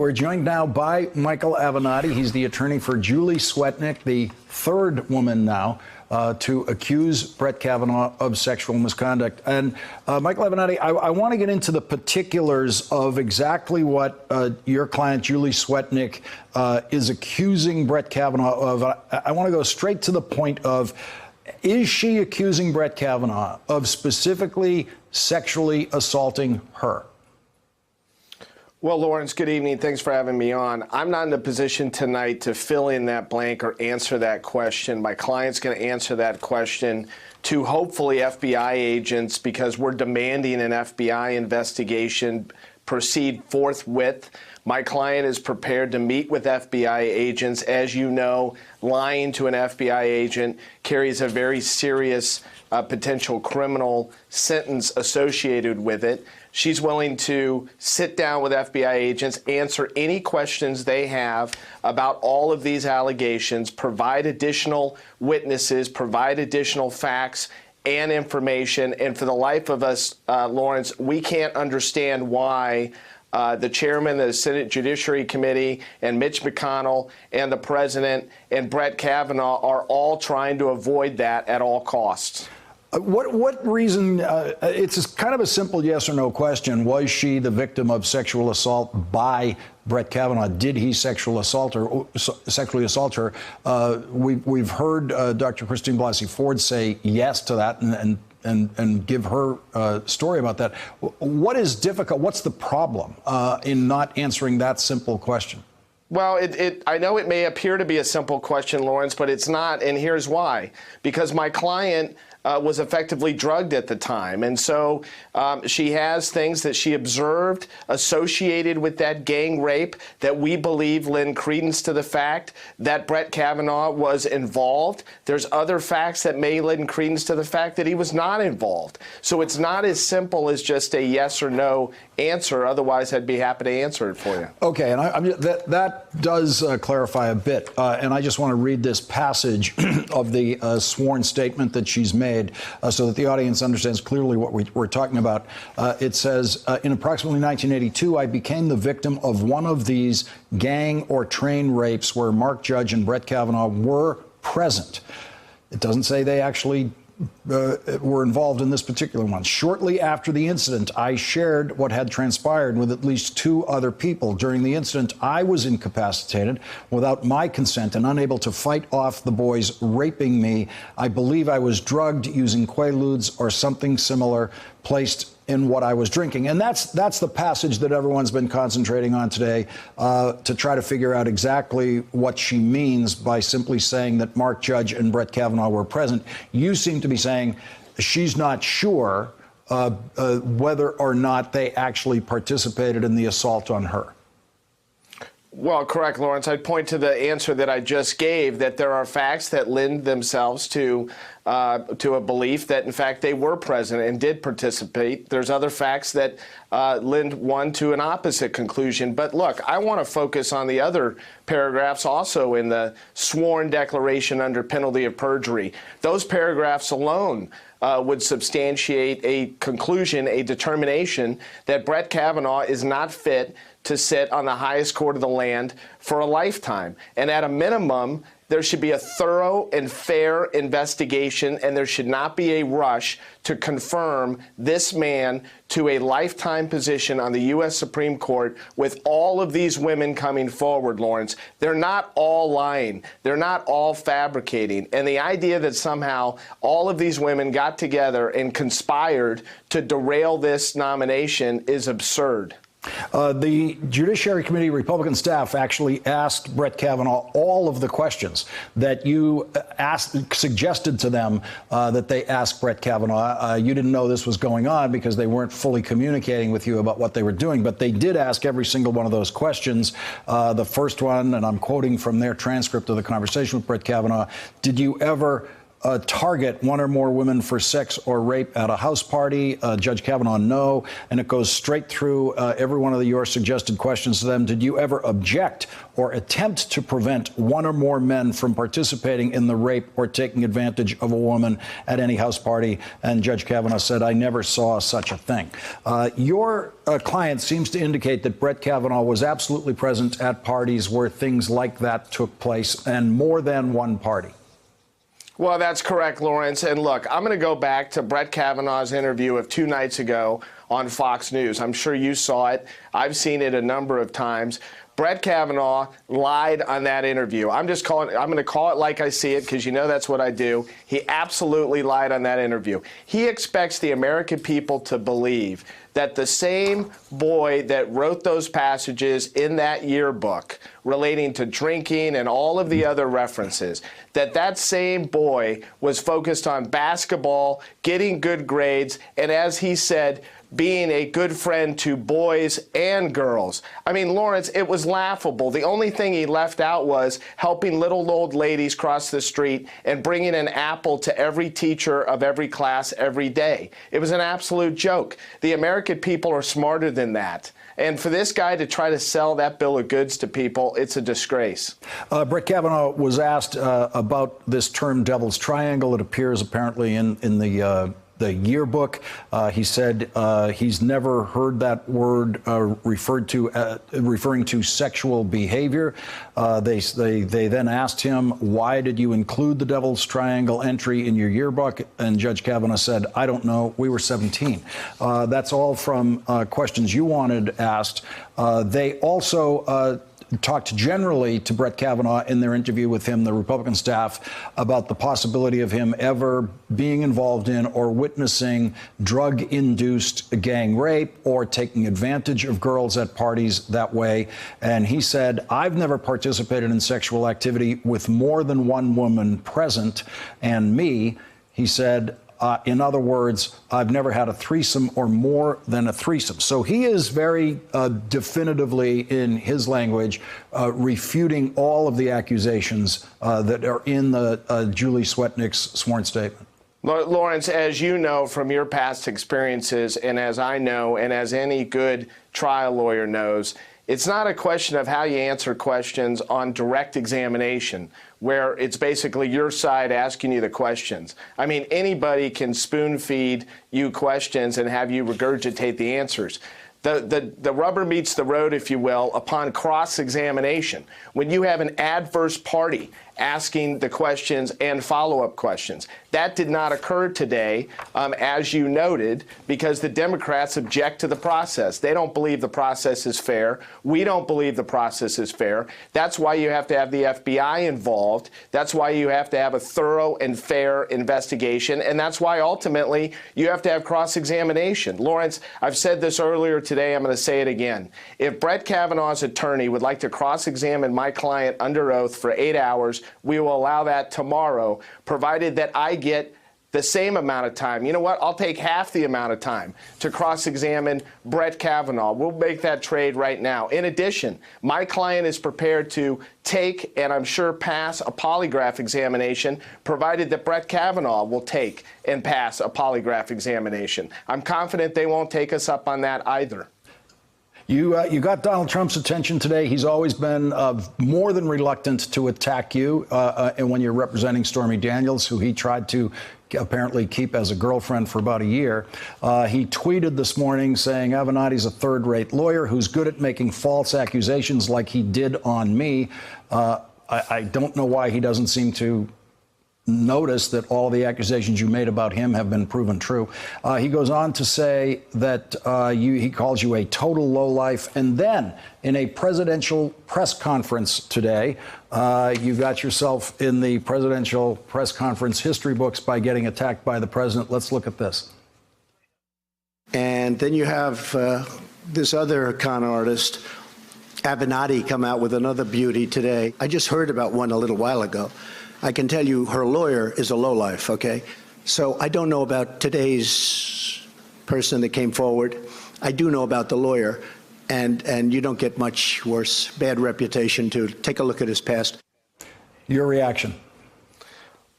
We're joined now by Michael Avenatti. He's the attorney for Julie Swetnick, the third woman now to accuse Brett Kavanaugh of sexual misconduct. And Michael Avenatti, I want to get into the particulars of exactly what your client, Julie Swetnick, is accusing Brett Kavanaugh of. I want to go straight to the point of, is she accusing Brett Kavanaugh of specifically sexually assaulting her? Well, Lawrence, good evening. Thanks for having me on. I'm not in a position tonight to fill in that blank or answer that question. My client's going to answer that question to hopefully FBI agents, because we're demanding an FBI investigation proceed forthwith. My client is prepared to meet with FBI agents. As you know, lying to an FBI agent carries a very serious potential criminal sentence associated with it. She's willing to sit down with FBI agents, answer any questions they have about all of these allegations, provide additional witnesses, provide additional facts and information. And for the life of us, Lawrence, we can't understand why the chairman of the Senate Judiciary Committee and Mitch McConnell and the president and Brett Kavanaugh are all trying to avoid that at all costs. What reason, it's kind of a simple yes or no question. Was she the victim of sexual assault by Brett Kavanaugh? Did he sexually assault her? We've heard Dr. Christine Blasey Ford say yes to that and give her story about that. What is difficult? What's the problem in not answering that simple question? Well, I know it may appear to be a simple question, Lawrence, but it's not, and here's why. Because my client was effectively drugged at the time. And so she has things that she observed associated with that gang rape that we believe lend credence to the fact that Brett Kavanaugh was involved. There's other facts that may lend credence to the fact that he was not involved. So it's not as simple as just a yes or no answer. Otherwise, I'd be happy to answer it for you. Okay, and that does clarify a bit. And I just want to read this passage of the sworn statement that she's made so that the audience understands clearly what we're talking about. It says, in approximately 1982, I became the victim of one of these gang or train rapes where Mark Judge and Brett Kavanaugh were present. It doesn't say they actually were involved in this particular one. Shortly after the incident, I shared what had transpired with at least two other people. During the incident, I was incapacitated without my consent and unable to fight off the boys raping me. I believe I was drugged using Quaaludes or something similar placed in what I was drinking. And that's the passage that everyone's been concentrating on today to try to figure out exactly what she means by simply saying that Mark Judge and Brett Kavanaugh were present. You seem to be saying she's not sure whether or not they actually participated in the assault on her. Well, correct, Lawrence. I'd point to the answer that I just gave, that there are facts that lend themselves to a belief that, in fact, they were present and did participate. There's other facts that lend one to an opposite conclusion. But look, I want to focus on the other paragraphs also in the sworn declaration under penalty of perjury. Those paragraphs alone would substantiate a conclusion, a determination that Brett Kavanaugh is not fit to sit on the highest court of the land for a lifetime. And at a minimum, there should be a thorough and fair investigation, and there should not be a rush to confirm this man to a lifetime position on the U.S. Supreme Court with all of these women coming forward, Lawrence. They're not all lying. They're not all fabricating. And the idea that somehow all of these women got together and conspired to derail this nomination is absurd. The Judiciary Committee Republican staff actually asked Brett Kavanaugh all of the questions that you suggested to them that they asked Brett Kavanaugh. You didn't know this was going on because they weren't fully communicating with you about what they were doing, but they did ask every single one of those questions. The first one, and I'm quoting from their transcript of the conversation with Brett Kavanaugh, did you ever target one or more women for sex or rape at a house party? Judge Kavanaugh, no. And it goes straight through every one of your suggested questions to them. Did you ever object or attempt to prevent one or more men from participating in the rape or taking advantage of a woman at any house party? And Judge Kavanaugh said, I never saw such a thing. Your client seems to indicate that Brett Kavanaugh was absolutely present at parties where things like that took place, and more than one party. Well, that's correct, Lawrence. And look, I'm going to go back to Brett Kavanaugh's interview of 2 nights ago on Fox News. I'm sure you saw it. I've seen it a number of times. Brett Kavanaugh lied on that interview. I'm going to call it like I see it, because you know that's what I do. He absolutely lied on that interview. He expects the American people to believe that the same boy that wrote those passages in that yearbook relating to drinking and all of the other references, that same boy was focused on basketball, getting good grades, and as he said, being a good friend to boys and girls. I mean, Lawrence, it was laughable. The only thing he left out was helping little old ladies cross the street and bringing an apple to every teacher of every class every day. It was an absolute joke. The American people are smarter than that. And for this guy to try to sell that bill of goods to people, it's a disgrace. Brett Kavanaugh was asked about this term Devil's Triangle. It appears apparently in the yearbook. He said he's never heard that word referring to sexual behavior. They then asked him, why did you include the Devil's Triangle entry in your yearbook? And Judge Kavanaugh said, I don't know. We were 17. That's all from questions you wanted asked. They also talked generally to Brett Kavanaugh in their interview with him, the Republican staff, about the possibility of him ever being involved in or witnessing drug-induced gang rape or taking advantage of girls at parties that way. And he said, I've never participated in sexual activity with more than one woman present. And me, he said, in other words, I've never had a threesome or more than a threesome. So he is very definitively, in his language, refuting all of the accusations that are in the Julie Swetnick's sworn statement. Lawrence, as you know from your past experiences, and as I know, and as any good trial lawyer knows, it's not a question of how you answer questions on direct examination, where it's basically your side asking you the questions. I mean, anybody can spoon feed you questions and have you regurgitate the answers. The rubber meets the road, if you will, upon cross-examination. When you have an adverse party asking the questions and follow-up questions. That did not occur today, as you noted, because the Democrats object to the process. They don't believe the process is fair. We don't believe the process is fair. That's why you have to have the FBI involved. That's why you have to have a thorough and fair investigation. And that's why, ultimately, you have to have cross-examination. Lawrence, I've said this earlier today. I'm going to say it again. If Brett Kavanaugh's attorney would like to cross-examine my client under oath for 8 hours, we will allow that tomorrow, provided that I get the same amount of time. You know what? I'll take half the amount of time to cross-examine Brett Kavanaugh. We'll make that trade right now. In addition, my client is prepared to take, and I'm sure pass, a polygraph examination, provided that Brett Kavanaugh will take and pass a polygraph examination. I'm confident they won't take us up on that either. You got Donald Trump's attention today. He's always been more than reluctant to attack you and when you're representing Stormy Daniels, who he tried to apparently keep as a girlfriend for about a year. He tweeted this morning saying Avenatti's a third-rate lawyer who's good at making false accusations like he did on me. I don't know why he doesn't seem to notice that all the accusations you made about him have been proven true. He goes on to say that he calls you a total lowlife. And then in a presidential press conference today, you got yourself in the presidential press conference history books by getting attacked by the president. Let's look at this. And then you have this other con artist, Avenatti, come out with another beauty today. I just heard about one a little while ago. I can tell you her lawyer is a lowlife, okay? So I don't know about today's person that came forward. I do know about the lawyer, and you don't get much worse. Bad reputation, too. Take a look at his past. Your reaction?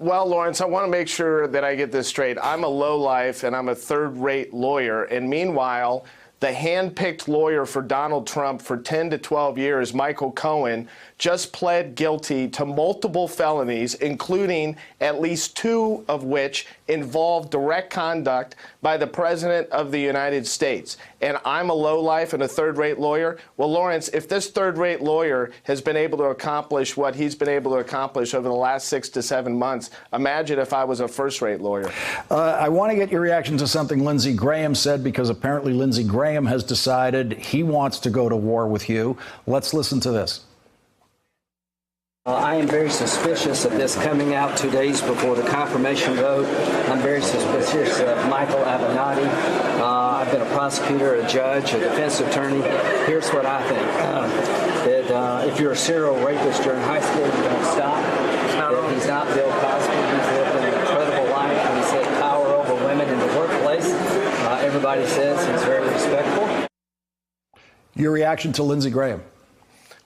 Well, Lawrence, I want to make sure that I get this straight. I'm a lowlife and I'm a third-rate lawyer. And meanwhile, the hand-picked lawyer for Donald Trump for 10 to 12 years, Michael Cohen, just pled guilty to multiple felonies, including at least 2 of which involved direct conduct by the President of the United States. And I'm a lowlife and a third-rate lawyer. Well, Lawrence, if this third-rate lawyer has been able to accomplish what he's been able to accomplish over the last 6 to 7 months, imagine if I was a first-rate lawyer. I want to get your reaction to something Lindsey Graham said, because apparently Lindsey Graham has decided he wants to go to war with you. Let's listen to this. I am very suspicious of this coming out 2 days before the confirmation vote. I'm very suspicious of Michael Avenatti. I've been a prosecutor, a judge, a defense attorney. Here's what I think. That if you're a serial rapist during high school, you don't stop. That he's not Bill Cosby. He's lived an incredible life, and he's had power over women in the workplace. Everybody says he's very respectful. Your reaction to Lindsey Graham?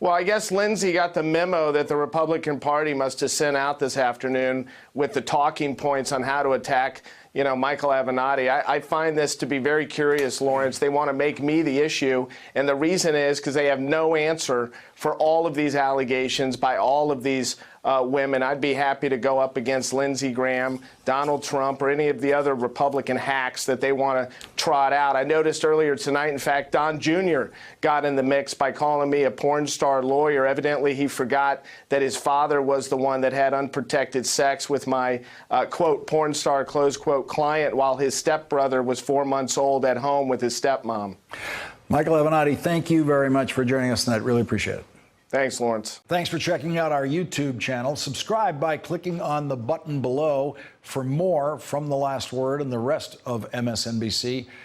Well, I guess Lindsey got the memo that the Republican Party must have sent out this afternoon with the talking points on how to attack, Michael Avenatti. I find this to be very curious, Lawrence. They want to make me the issue, and the reason is because they have no answer for all of these allegations by all of these women. I'd be happy to go up against Lindsey Graham, Donald Trump, or any of the other Republican hacks that they want to trot out. I noticed earlier tonight, in fact, Don Jr. got in the mix by calling me a porn star lawyer. Evidently, he forgot that his father was the one that had unprotected sex with my, quote, porn star, close quote, client, while his stepbrother was 4 months old at home with his stepmom. Michael Avenatti, thank you very much for joining us tonight. Really appreciate it. Thanks, Lawrence. Thanks for checking out our YouTube channel. Subscribe by clicking on the button below for more from The Last Word and the rest of MSNBC.